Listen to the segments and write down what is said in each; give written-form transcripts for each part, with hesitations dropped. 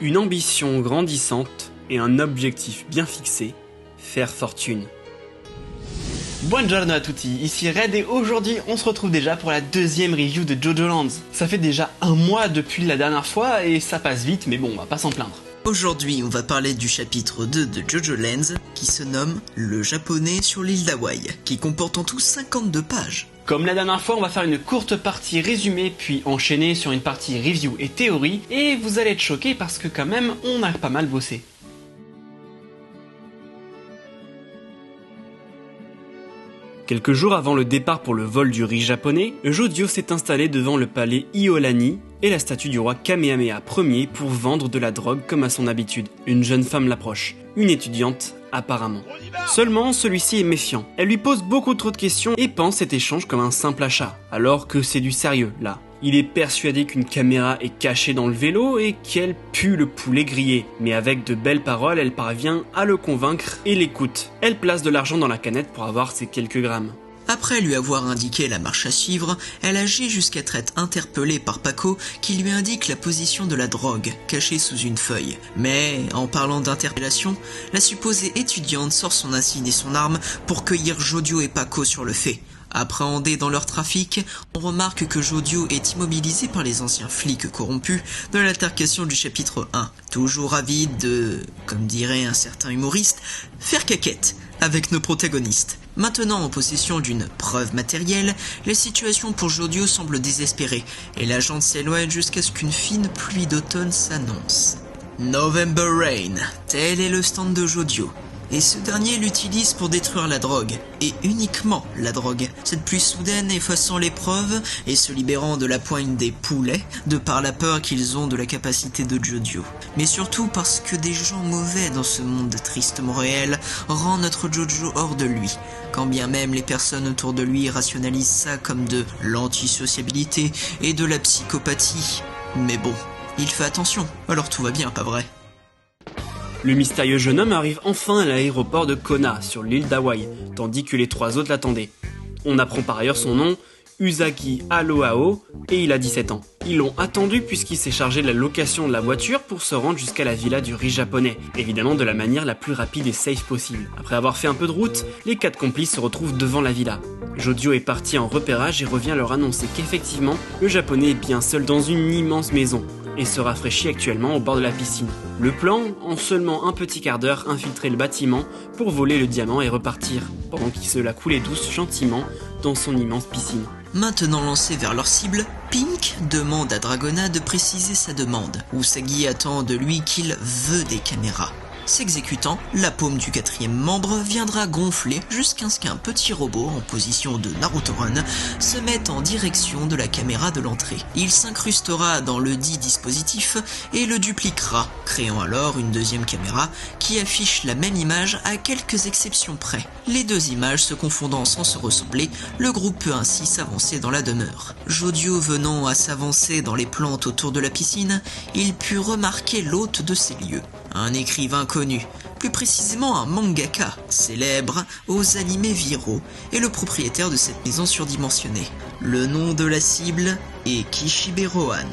Une ambition grandissante et un objectif bien fixé, faire fortune. Buongiorno à tutti, ici Red et aujourd'hui on se retrouve déjà pour la deuxième review de JoJo Lands. Ça fait déjà un mois depuis la dernière fois et ça passe vite mais bon on va pas s'en plaindre. Aujourd'hui on va parler du chapitre 2 de JoJo Lands qui se nomme Le japonais sur l'île d'Hawaï, qui comporte en tout 52 pages. Comme la dernière fois on va faire une courte partie résumée puis enchaîner sur une partie review et théorie et vous allez être choqués parce que quand même on a pas mal bossé. Quelques jours avant le départ pour le vol du riz japonais, Jodio s'est installé devant le palais Iolani et la statue du roi Kamehameha Ier pour vendre de la drogue comme à son habitude. Une jeune femme l'approche, une étudiante apparemment. Seulement, celui-ci est méfiant. Elle lui pose beaucoup trop de questions et pense cet échange comme un simple achat, alors que c'est du sérieux là. Il est persuadé qu'une caméra est cachée dans le vélo et qu'elle pue le poulet grillé. Mais avec de belles paroles, elle parvient à le convaincre et l'écoute. Elle place de l'argent dans la canette pour avoir ses quelques grammes. Après lui avoir indiqué la marche à suivre, elle agit jusqu'à être interpellée par Paco qui lui indique la position de la drogue, cachée sous une feuille. Mais, en parlant d'interpellation, la supposée étudiante sort son insigne et son arme pour cueillir Jodio et Paco sur le fait. Appréhendés dans leur trafic, on remarque que Jodio est immobilisé par les anciens flics corrompus de l'altercation du chapitre 1, toujours avide de, comme dirait un certain humoriste, faire caquette avec nos protagonistes. Maintenant en possession d'une preuve matérielle, la situation pour Jodio semble désespérée et l'agente s'éloigne jusqu'à ce qu'une fine pluie d'automne s'annonce. November Rain, tel est le stand de Jodio. Et ce dernier l'utilise pour détruire la drogue, et uniquement la drogue. Cette pluie soudaine effaçant les preuves et se libérant de la poigne des poulets, de par la peur qu'ils ont de la capacité de Jodio. Mais surtout parce que des gens mauvais dans ce monde tristement réel rend notre Jojo hors de lui, quand bien même les personnes autour de lui rationalisent ça comme de l'antisociabilité et de la psychopathie. Mais bon, il fait attention, alors tout va bien, pas vrai ? Le mystérieux jeune homme arrive enfin à l'aéroport de Kona, sur l'île d'Hawaï, tandis que les trois autres l'attendaient. On apprend par ailleurs son nom, Usagi Aloao, et il a 17 ans. Ils l'ont attendu puisqu'il s'est chargé de la location de la voiture pour se rendre jusqu'à la villa du riz japonais, évidemment de la manière la plus rapide et safe possible. Après avoir fait un peu de route, les quatre complices se retrouvent devant la villa. Jodio est parti en repérage et revient leur annoncer qu'effectivement, le japonais est bien seul dans une immense maison et se rafraîchit actuellement au bord de la piscine. Le plan, en seulement un petit quart d'heure, infiltrer le bâtiment pour voler le diamant et repartir, pendant qu'il se la coulait douce gentiment dans son immense piscine. Maintenant lancés vers leur cible, Pink demande à Dragona de préciser sa demande. Usagi attend de lui qu'il veut des caméras. S'exécutant, la paume du quatrième membre viendra gonfler jusqu'à ce qu'un petit robot en position de Naruto Run se mette en direction de la caméra de l'entrée. Il s'incrustera dans le dit dispositif et le dupliquera, créant alors une deuxième caméra qui affiche la même image à quelques exceptions près. Les deux images se confondant sans se ressembler, le groupe peut ainsi s'avancer dans la demeure. Jodio venant à s'avancer dans les plantes autour de la piscine, il put remarquer l'hôte de ces lieux. Un écrivain connu, plus précisément un mangaka, célèbre aux animés viraux, et le propriétaire de cette maison surdimensionnée. Le nom de la cible est Kishibe Rohan.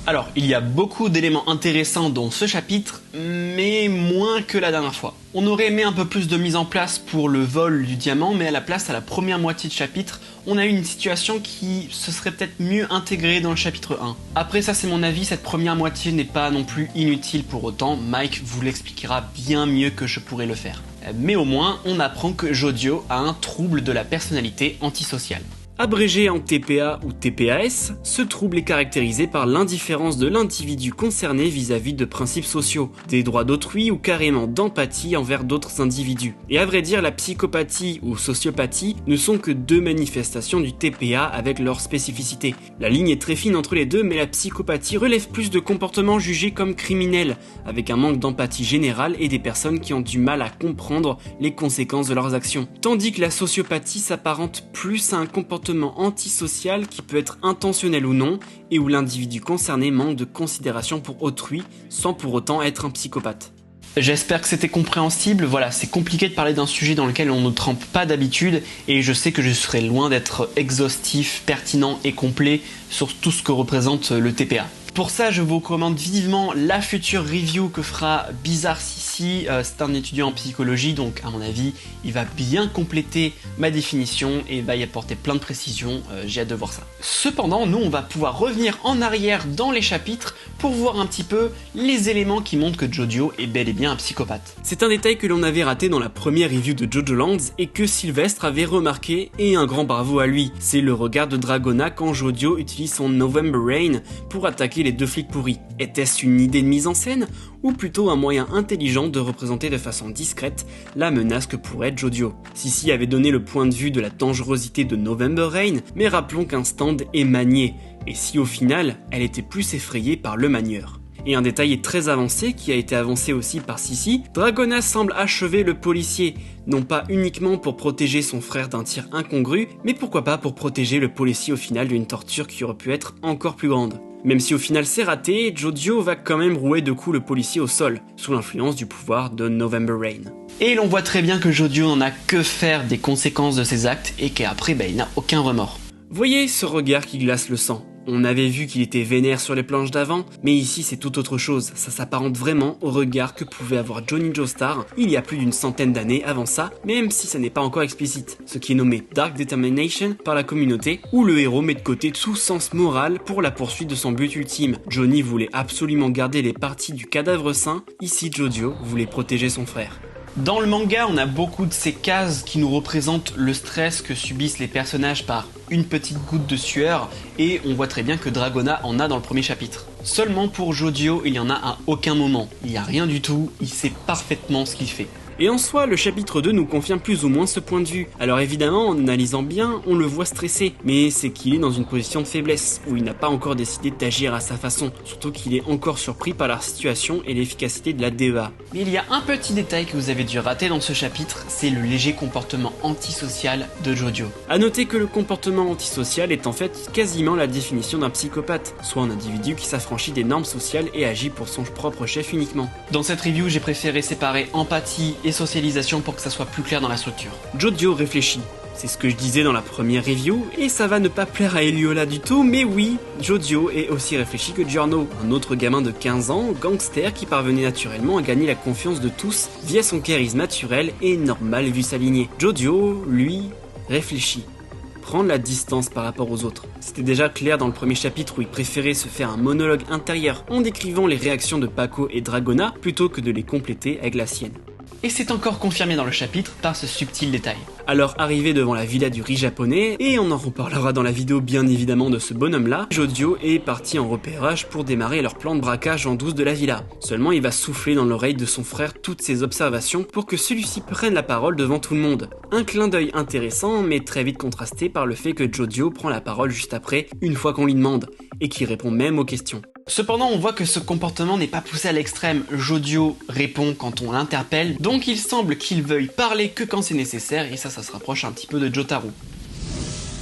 Alors, il y a beaucoup d'éléments intéressants dans ce chapitre, mais moins que la dernière fois. On aurait aimé un peu plus de mise en place pour le vol du diamant, mais à la place, à la première moitié de chapitre, on a eu une situation qui se serait peut-être mieux intégrée dans le chapitre 1. Après ça, c'est mon avis, cette première moitié n'est pas non plus inutile pour autant, Mike vous l'expliquera bien mieux que je pourrais le faire. Mais au moins, on apprend que Jodio a un trouble de la personnalité antisociale. Abrégé en TPA ou TPAS, ce trouble est caractérisé par l'indifférence de l'individu concerné vis-à-vis de principes sociaux, des droits d'autrui ou carrément d'empathie envers d'autres individus. Et à vrai dire, la psychopathie ou sociopathie ne sont que deux manifestations du TPA avec leur spécificité. La ligne est très fine entre les deux, mais la psychopathie relève plus de comportements jugés comme criminels, avec un manque d'empathie générale et des personnes qui ont du mal à comprendre les conséquences de leurs actions. Tandis que la sociopathie s'apparente plus à un comportement antisocial qui peut être intentionnel ou non et où l'individu concerné manque de considération pour autrui sans pour autant être un psychopathe. J'espère que c'était compréhensible. Voilà, c'est compliqué de parler d'un sujet dans lequel on ne trempe pas d'habitude et je sais que je serai loin d'être exhaustif, pertinent et complet sur tout ce que représente le TPA. Pour ça, je vous recommande vivement la future review que fera Bizarre Sissi. C'est un étudiant en psychologie, donc à mon avis, il va bien compléter ma définition et va y apporter plein de précisions. J'ai hâte de voir ça. Cependant, nous, on va pouvoir revenir en arrière dans les chapitres pour voir un petit peu les éléments qui montrent que Jojo est bel et bien un psychopathe. C'est un détail que l'on avait raté dans la première review de Jojo Lands et que Sylvestre avait remarqué, et un grand bravo à lui. C'est le regard de Dragona quand Jojo utilise son November Rain pour attaquer les deux flics pourris. Était-ce une idée de mise en scène ou plutôt un moyen intelligent de représenter de façon discrète la menace que pourrait être Jojo? Sissi avait donné le point de vue de la dangerosité de November Rain, mais rappelons qu'un stand est manié, et si au final, elle était plus effrayée par le manieur. Et un détail est très avancé, qui a été avancé aussi par Sissi, Dragona semble achever le policier, non pas uniquement pour protéger son frère d'un tir incongru, mais pourquoi pas pour protéger le policier au final d'une torture qui aurait pu être encore plus grande. Même si au final c'est raté, Jojo va quand même rouer de coups le policier au sol, sous l'influence du pouvoir de November Rain. Et l'on voit très bien que Jojo n'en a que faire des conséquences de ses actes et qu'après il n'a aucun remords. Voyez ce regard qui glace le sang. On avait vu qu'il était vénère sur les planches d'avant, mais ici c'est tout autre chose, ça s'apparente vraiment au regard que pouvait avoir Johnny Joestar il y a plus d'une centaine d'années avant ça, même si ça n'est pas encore explicite, ce qui est nommé Dark Determination par la communauté, où le héros met de côté tout sens moral pour la poursuite de son but ultime. Johnny voulait absolument garder les parties du cadavre sain, ici Jojo voulait protéger son frère. Dans le manga, on a beaucoup de ces cases qui nous représentent le stress que subissent les personnages par une petite goutte de sueur, et on voit très bien que Dragona en a dans le premier chapitre. Seulement pour Jojo, il y en a à aucun moment. Il n'y a rien du tout, il sait parfaitement ce qu'il fait. Et en soi, le chapitre 2 nous confirme plus ou moins ce point de vue. Alors évidemment, en analysant bien, on le voit stressé, mais c'est qu'il est dans une position de faiblesse, où il n'a pas encore décidé d'agir à sa façon, surtout qu'il est encore surpris par la situation et l'efficacité de la DEA. Mais il y a un petit détail que vous avez dû rater dans ce chapitre, c'est le léger comportement antisocial de Jojo. A noter que le comportement antisocial est en fait quasiment la définition d'un psychopathe, soit un individu qui s'affranchit des normes sociales et agit pour son propre chef uniquement. Dans cette review, j'ai préféré séparer empathie et socialisation pour que ça soit plus clair dans la structure. Jojo réfléchit. C'est ce que je disais dans la première review, et ça va ne pas plaire à Eliola du tout, mais oui, Jojo est aussi réfléchi que Giorno, un autre gamin de 15 ans, gangster qui parvenait naturellement à gagner la confiance de tous via son charisme naturel et normal vu sa lignée. Jojo, lui, réfléchit. Prendre la distance par rapport aux autres. C'était déjà clair dans le premier chapitre où il préférait se faire un monologue intérieur en décrivant les réactions de Paco et Dragona plutôt que de les compléter avec la sienne. Et c'est encore confirmé dans le chapitre par ce subtil détail. Alors arrivé devant la villa du riz japonais, et on en reparlera dans la vidéo bien évidemment de ce bonhomme là, Jojo est parti en repérage pour démarrer leur plan de braquage en douce de la villa. Seulement il va souffler dans l'oreille de son frère toutes ses observations pour que celui-ci prenne la parole devant tout le monde. Un clin d'œil intéressant mais très vite contrasté par le fait que Jojo prend la parole juste après, une fois qu'on lui demande, et qui répond même aux questions. Cependant, on voit que ce comportement n'est pas poussé à l'extrême. Jojo répond quand on l'interpelle, donc il semble qu'il veuille parler que quand c'est nécessaire, et ça se rapproche un petit peu de Jotaro.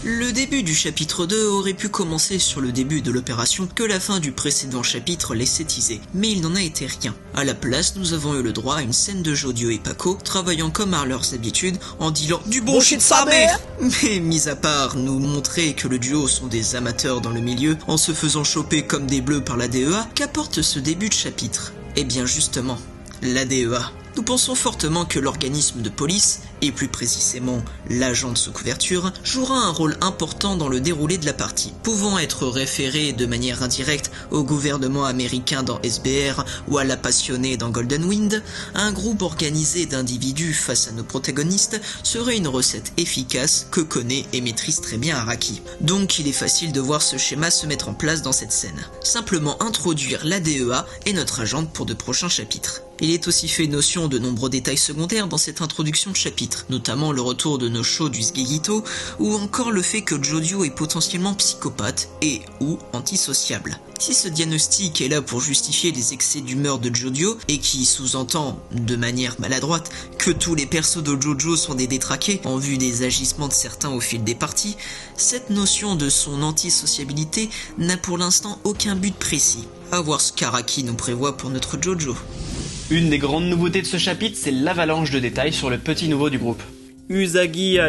Le début du chapitre 2 aurait pu commencer sur le début de l'opération que la fin du précédent chapitre laissait teaser, mais il n'en a été rien. À la place, nous avons eu le droit à une scène de Jojo et Paco travaillant comme à leurs habitudes en dealant du bullshit de sa mère. Mais mis à part nous montrer que le duo sont des amateurs dans le milieu en se faisant choper comme des bleus par la DEA, qu'apporte ce début de chapitre? Eh bien justement, la DEA. Nous pensons fortement que l'organisme de police, et plus précisément l'agent de sous couverture, jouera un rôle important dans le déroulé de la partie, pouvant être référé de manière indirecte au gouvernement américain dans SBR ou à la passionnée dans Golden Wind. Un groupe organisé d'individus face à nos protagonistes serait une recette efficace que connaît et maîtrise très bien Araki. Donc il est facile de voir ce schéma se mettre en place dans cette scène. Simplement introduire la DEA et notre agente pour de prochains chapitres. Il est aussi fait notion de nombreux détails secondaires dans cette introduction de chapitre, notamment le retour de nos shows du Sgegito, ou encore le fait que Jojo est potentiellement psychopathe et ou antisociable. Si ce diagnostic est là pour justifier les excès d'humeur de Jojo, et qui sous-entend, de manière maladroite, que tous les persos de Jojo sont des détraqués en vue des agissements de certains au fil des parties, cette notion de son antisociabilité n'a pour l'instant aucun but précis. À voir ce qu'Araki nous prévoit pour notre Jojo. Une des grandes nouveautés de ce chapitre, c'est l'avalanche de détails sur le petit nouveau du groupe. Usagi, ah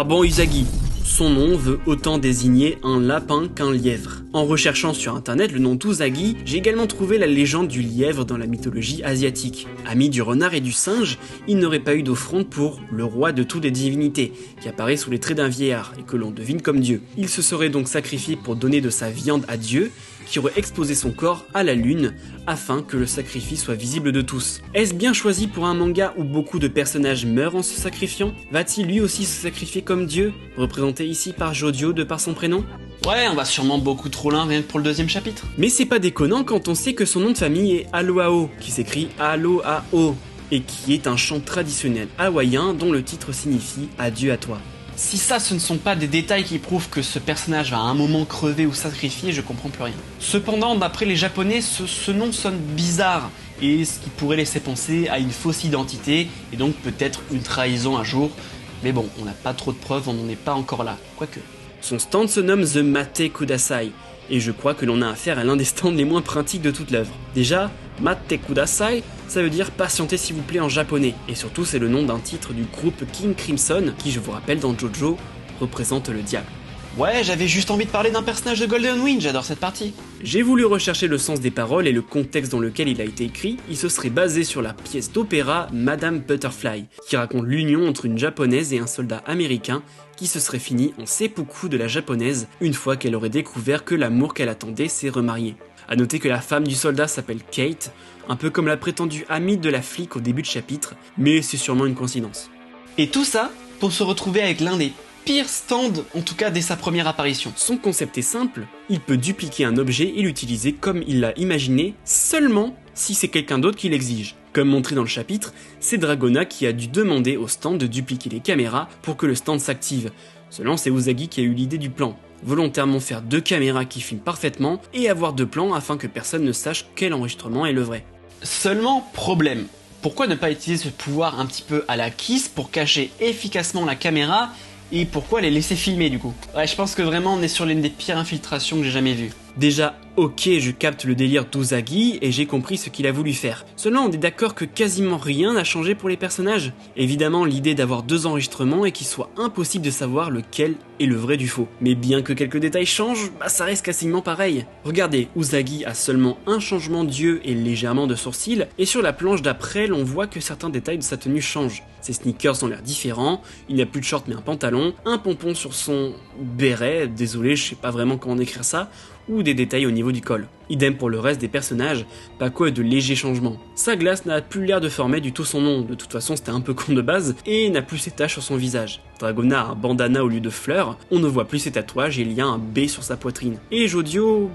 bon Usagi, Son nom veut autant désigner un lapin qu'un lièvre. En recherchant sur internet le nom d'Uzagi, j'ai également trouvé la légende du lièvre dans la mythologie asiatique. Ami du renard et du singe, il n'aurait pas eu d'offrande pour le roi de toutes les divinités, qui apparaît sous les traits d'un vieillard et que l'on devine comme Dieu. Il se serait donc sacrifié pour donner de sa viande à Dieu, qui aurait exposé son corps à la lune afin que le sacrifice soit visible de tous. Est-ce bien choisi pour un manga où beaucoup de personnages meurent en se sacrifiant? Va-t-il lui aussi se sacrifier comme Dieu, représenté ici par Jodio de par son prénom? Ouais, on va sûrement beaucoup trop loin rien que pour le 2e chapitre. Mais c'est pas déconnant quand on sait que son nom de famille est Aloao, qui s'écrit Aloao, et qui est un chant traditionnel hawaïen dont le titre signifie Adieu à toi. Si ça, ce ne sont pas des détails qui prouvent que ce personnage va à un moment crever ou sacrifier, je comprends plus rien. Cependant, d'après les japonais, ce nom sonne bizarre, et ce qui pourrait laisser penser à une fausse identité, et donc peut-être une trahison un jour. Mais bon, on n'a pas trop de preuves, on n'en est pas encore là, quoique. Son stand se nomme The Mate Kudasai, et je crois que l'on a affaire à l'un des stands les moins pratiques de toute l'œuvre. Déjà, Mate Kudasai, ça veut dire patientez s'il vous plaît en japonais, et surtout c'est le nom d'un titre du groupe King Crimson, qui je vous rappelle dans JoJo, représente le diable. Ouais, j'avais juste envie de parler d'un personnage de Golden Wind, j'adore cette partie. J'ai voulu rechercher le sens des paroles et le contexte dans lequel il a été écrit, il se serait basé sur la pièce d'opéra Madame Butterfly, qui raconte l'union entre une japonaise et un soldat américain qui se serait fini en seppuku de la japonaise une fois qu'elle aurait découvert que l'amour qu'elle attendait s'est remarié. A noter que la femme du soldat s'appelle Kate, un peu comme la prétendue amie de la flic au début de chapitre, mais c'est sûrement une coïncidence. Et tout ça pour se retrouver avec l'un des pire stand, en tout cas dès sa première apparition. Son concept est simple, il peut dupliquer un objet et l'utiliser comme il l'a imaginé, seulement si c'est quelqu'un d'autre qui l'exige. Comme montré dans le chapitre, c'est Dragona qui a dû demander au stand de dupliquer les caméras pour que le stand s'active. Seulement c'est Uzagi qui a eu l'idée du plan. Volontairement faire 2 caméras qui filment parfaitement et avoir 2 plans afin que personne ne sache quel enregistrement est le vrai. Seulement, problème. Pourquoi ne pas utiliser ce pouvoir un petit peu à la Kiss pour cacher efficacement la caméra et pourquoi les laisser filmer du coup? Ouais, je pense que vraiment on est sur l'une des pires infiltrations que j'ai jamais vues. Déjà, ok, je capte le délire d'Uzagi et j'ai compris ce qu'il a voulu faire. Seulement, on est d'accord que quasiment rien n'a changé pour les personnages. Évidemment, l'idée d'avoir 2 enregistrements et qu'il soit impossible de savoir lequel est le vrai du faux. Mais bien que quelques détails changent, ça reste quasiment pareil. Regardez, Uzagi a seulement un changement d'yeux et légèrement de sourcils, et sur la planche d'après, l'on voit que certains détails de sa tenue changent. Ses sneakers ont l'air différents, il n'a plus de short mais un pantalon, un pompon sur son béret, désolé, je sais pas vraiment comment décrire ça, ou des détails au niveau du col. Idem pour le reste des personnages, Paco a de légers changements. Sa glace n'a plus l'air de former du tout son nom, de toute façon c'était un peu con de base, et n'a plus ses taches sur son visage. Dragona a un bandana au lieu de fleurs, on ne voit plus ses tatouages et il y a un B sur sa poitrine. Et Jodio,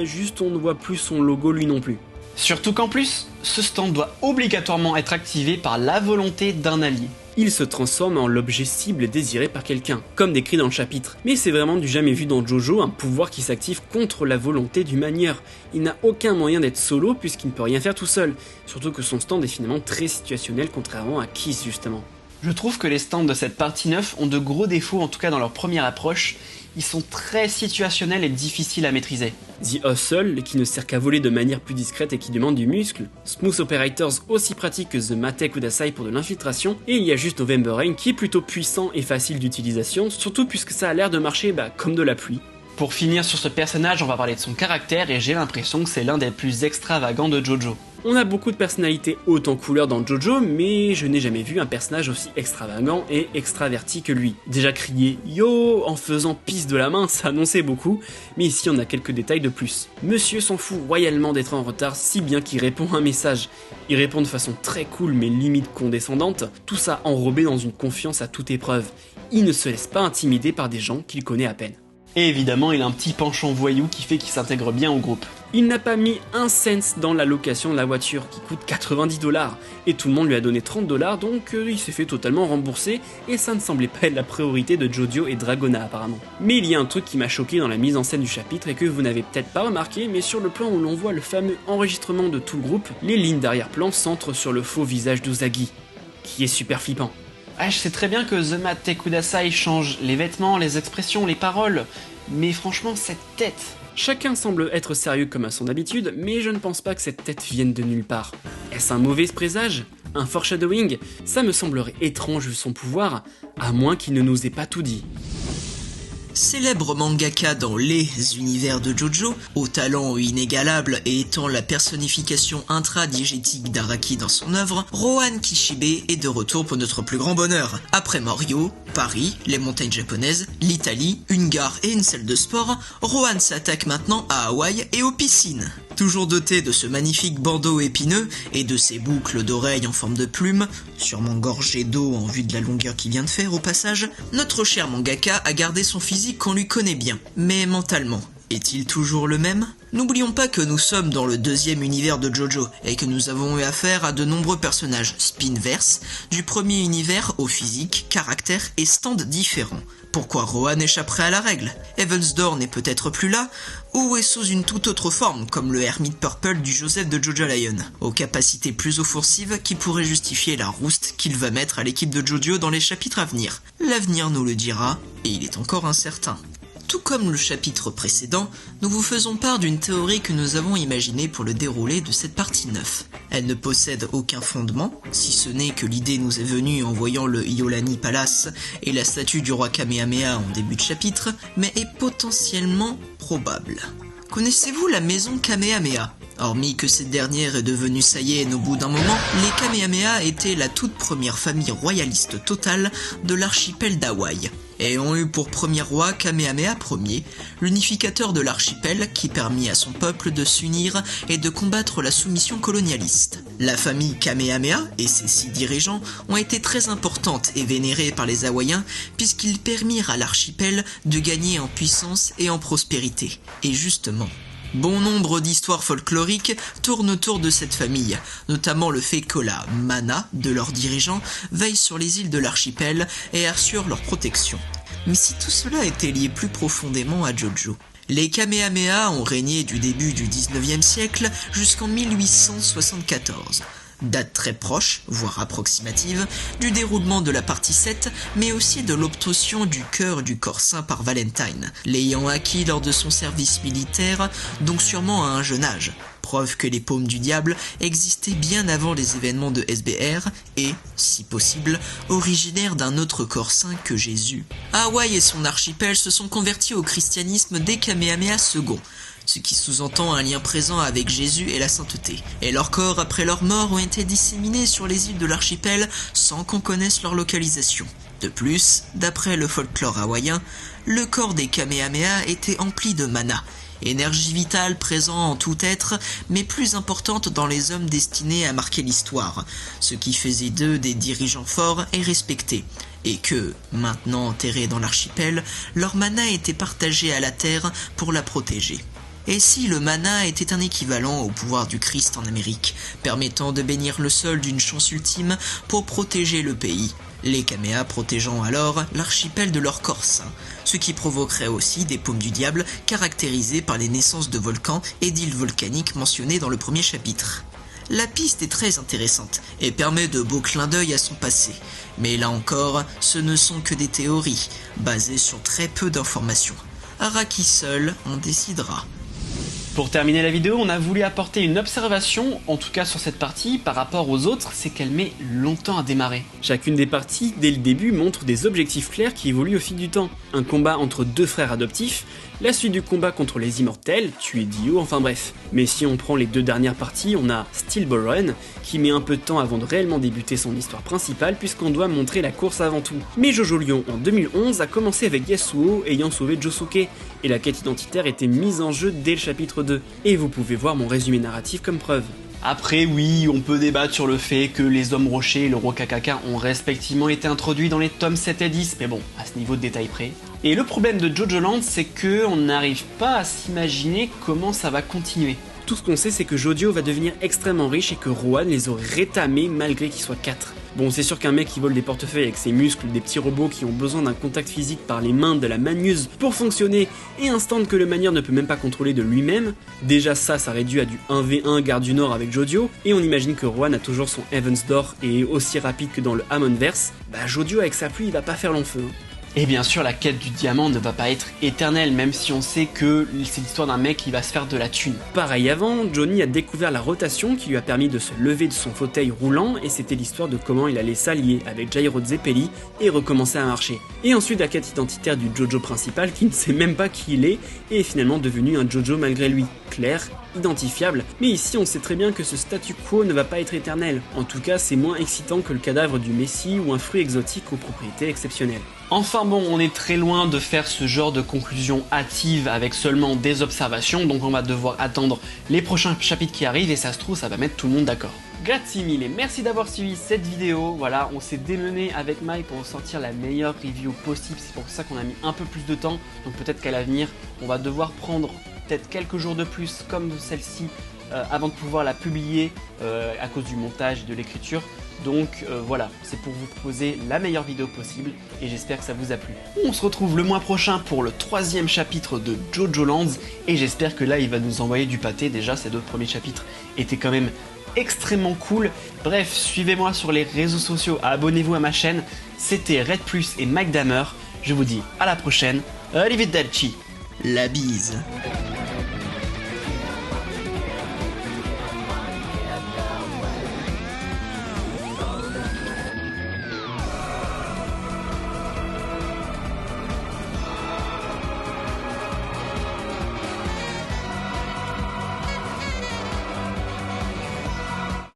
juste on ne voit plus son logo lui non plus. Surtout qu'en plus, ce stand doit obligatoirement être activé par la volonté d'un allié. Il se transforme en l'objet cible désiré par quelqu'un, comme décrit dans le chapitre. Mais c'est vraiment du jamais vu dans JoJo, un pouvoir qui s'active contre la volonté du manieur. Il n'a aucun moyen d'être solo puisqu'il ne peut rien faire tout seul, surtout que son stand est finalement très situationnel contrairement à Kiss justement. Je trouve que les stands de cette partie 9 ont de gros défauts, en tout cas dans leur première approche. Ils sont très situationnels et difficiles à maîtriser. The Hustle, qui ne sert qu'à voler de manière plus discrète et qui demande du muscle. Smooth Operators, aussi pratique que The Mate Kudasai pour de l'infiltration. Et il y a juste November Rain, qui est plutôt puissant et facile d'utilisation, surtout puisque ça a l'air de marcher comme de la pluie. Pour finir sur ce personnage, on va parler de son caractère et j'ai l'impression que c'est l'un des plus extravagants de JoJo. On a beaucoup de personnalités hautes en couleur dans JoJo, mais je n'ai jamais vu un personnage aussi extravagant et extraverti que lui. Déjà crier « Yo !» en faisant pisse de la main, ça annonçait beaucoup, mais ici on a quelques détails de plus. Monsieur s'en fout royalement d'être en retard, si bien qu'il répond à un message. Il répond de façon très cool mais limite condescendante, tout ça enrobé dans une confiance à toute épreuve. Il ne se laisse pas intimider par des gens qu'il connaît à peine. Et évidemment, il a un petit penchant voyou qui fait qu'il s'intègre bien au groupe. Il n'a pas mis un cent dans la location de la voiture qui coûte 90$, et tout le monde lui a donné 30$, donc il s'est fait totalement rembourser, et ça ne semblait pas être la priorité de Jodio et Dragona apparemment. Mais il y a un truc qui m'a choqué dans la mise en scène du chapitre et que vous n'avez peut-être pas remarqué, mais sur le plan où l'on voit le fameux enregistrement de tout le groupe, les lignes d'arrière-plan centrent sur le faux visage d'Uzagi, qui est super flippant. Ah, je sais très bien que The Mate Kudasai change les vêtements, les expressions, les paroles, mais franchement cette tête... Chacun semble être sérieux comme à son habitude, mais je ne pense pas que cette tête vienne de nulle part. Est-ce un mauvais présage? Un foreshadowing? Ça me semblerait étrange vu son pouvoir, à moins qu'il ne nous ait pas tout dit. Célèbre mangaka dans les univers de JoJo, au talent inégalable et étant la personnification intradigétique d'Araki dans son œuvre, Rohan Kishibe est de retour pour notre plus grand bonheur. Après Mario, Paris, les montagnes japonaises, l'Italie, une gare et une salle de sport, Rohan s'attaque maintenant à Hawaï et aux piscines. Toujours doté de ce magnifique bandeau épineux et de ses boucles d'oreilles en forme de plume, sûrement gorgées d'eau en vue de la longueur qu'il vient de faire au passage, notre cher mangaka a gardé son physique qu'on lui connaît bien. Mais mentalement, est-il toujours le même ? N'oublions pas que nous sommes dans le deuxième univers de JoJo et que nous avons eu affaire à de nombreux personnages spin-verse, du premier univers au physique, caractère et stand différents. Pourquoi Rohan échapperait à la règle ? Evansdor n'est peut-être plus là, ou est sous une toute autre forme, comme le Hermit Purple du Joseph de Jojo Lion, aux capacités plus offensives qui pourraient justifier la rouste qu'il va mettre à l'équipe de JoJo dans les chapitres à venir. L'avenir nous le dira, et il est encore incertain. Tout comme le chapitre précédent, nous vous faisons part d'une théorie que nous avons imaginée pour le déroulé de cette partie 9. Elle ne possède aucun fondement, si ce n'est que l'idée nous est venue en voyant le Iolani Palace et la statue du roi Kamehameha en début de chapitre, mais est potentiellement probable. Connaissez-vous la maison Kamehameha ? Hormis que cette dernière est devenue saïenne au bout d'un moment, les Kamehameha étaient la toute première famille royaliste totale de l'archipel d'Hawaï, et ont eu pour premier roi Kamehameha Ier, l'unificateur de l'archipel qui permit à son peuple de s'unir et de combattre la soumission colonialiste. La famille Kamehameha et ses 6 dirigeants ont été très importantes et vénérées par les Hawaïens puisqu'ils permirent à l'archipel de gagner en puissance et en prospérité. Et justement, bon nombre d'histoires folkloriques tournent autour de cette famille, notamment le fait que la Mana de leurs dirigeants veille sur les îles de l'archipel et assure leur protection. Mais si tout cela était lié plus profondément à JoJo ? Les Kamehameha ont régné du début du 19e siècle jusqu'en 1874. Date très proche, voire approximative, du déroulement de la partie 7, mais aussi de l'obtention du cœur du corps saint par Valentine, l'ayant acquis lors de son service militaire, donc sûrement à un jeune âge. Preuve que les paumes du diable existaient bien avant les événements de SBR et, si possible, originaires d'un autre corps saint que Jésus. Hawaï et son archipel se sont convertis au christianisme dès Kamehameha II, ce qui sous-entend un lien présent avec Jésus et la sainteté. Et leurs corps, après leur mort, ont été disséminés sur les îles de l'archipel sans qu'on connaisse leur localisation. De plus, d'après le folklore hawaïen, le corps des Kamehameha était empli de mana, énergie vitale présente en tout être, mais plus importante dans les hommes destinés à marquer l'histoire, ce qui faisait d'eux des dirigeants forts et respectés, et que, maintenant enterrés dans l'archipel, leur mana était partagé à la terre pour la protéger. Et si le mana était un équivalent au pouvoir du Christ en Amérique, permettant de bénir le sol d'une chance ultime pour protéger le pays, les Kamehameha protégeant alors l'archipel de leur corps saint, ce qui provoquerait aussi des paumes du diable caractérisées par les naissances de volcans et d'îles volcaniques mentionnées dans le premier chapitre. La piste est très intéressante et permet de beaux clins d'œil à son passé, mais là encore, ce ne sont que des théories, basées sur très peu d'informations. Araki seul en décidera. Pour terminer la vidéo, on a voulu apporter une observation, en tout cas sur cette partie, par rapport aux autres, c'est qu'elle met longtemps à démarrer. Chacune des parties, dès le début, montre des objectifs clairs qui évoluent au fil du temps. Un combat entre 2 frères adoptifs, la suite du combat contre les immortels, tuer Dio, enfin bref. Mais si on prend les 2 dernières parties, on a Steel Ball Run, qui met un peu de temps avant de réellement débuter son histoire principale, puisqu'on doit montrer la course avant tout. Mais Jojo Lion, en 2011, a commencé avec Yasuo ayant sauvé Josuke, et la quête identitaire était mise en jeu dès le chapitre 2. Et vous pouvez voir mon résumé narratif comme preuve. Après, oui, on peut débattre sur le fait que les hommes rochers et le roi Kakaka ont respectivement été introduits dans les tomes 7 et 10, mais bon, à ce niveau de détail près. Et le problème de Jojo Land, c'est qu'on n'arrive pas à s'imaginer comment ça va continuer. Tout ce qu'on sait, c'est que Jodio va devenir extrêmement riche et que Rohan les aurait rétamés malgré qu'ils soient 4. Bon, c'est sûr qu'un mec qui vole des portefeuilles avec ses muscles, des petits robots qui ont besoin d'un contact physique par les mains de la manieuse pour fonctionner, et un stand que le manieur ne peut même pas contrôler de lui-même, déjà ça réduit à du 1v1 Gare du Nord avec Jodio, et on imagine que Rohan a toujours son Evansdor et est aussi rapide que dans le Amonverse, bah Jodio avec sa pluie il va pas faire long feu. Et bien sûr, la quête du diamant ne va pas être éternelle, même si on sait que c'est l'histoire d'un mec qui va se faire de la thune. Pareil avant, Johnny a découvert la rotation qui lui a permis de se lever de son fauteuil roulant et c'était l'histoire de comment il allait s'allier avec Jairo Zeppeli et recommencer à marcher. Et ensuite la quête identitaire du Jojo principal qui ne sait même pas qui il est et est finalement devenu un Jojo malgré lui, clair, identifiable, mais ici on sait très bien que ce statu quo ne va pas être éternel. En tout cas, c'est moins excitant que le cadavre du Messie ou un fruit exotique aux propriétés exceptionnelles. Enfin bon, on est très loin de faire ce genre de conclusion hâtive avec seulement des observations, donc on va devoir attendre les prochains chapitres qui arrivent et ça se trouve ça va mettre tout le monde d'accord. Grazie mille et merci d'avoir suivi cette vidéo. Voilà, on s'est démené avec Mike pour sortir la meilleure review possible, c'est pour ça qu'on a mis un peu plus de temps, donc peut-être qu'à l'avenir on va devoir prendre peut-être quelques jours de plus comme celle-ci avant de pouvoir la publier à cause du montage et de l'écriture. Donc voilà, c'est pour vous proposer la meilleure vidéo possible et j'espère que ça vous a plu. On se retrouve le mois prochain pour le 3e chapitre de Jojo Lands et j'espère que là il va nous envoyer du pâté. Déjà ces 2 premiers chapitres étaient quand même extrêmement cool. Bref, suivez-moi sur les réseaux sociaux, abonnez-vous à ma chaîne. C'était Red Plus et Mike Damer. Je vous dis à la prochaine. Arrivederci. La bise.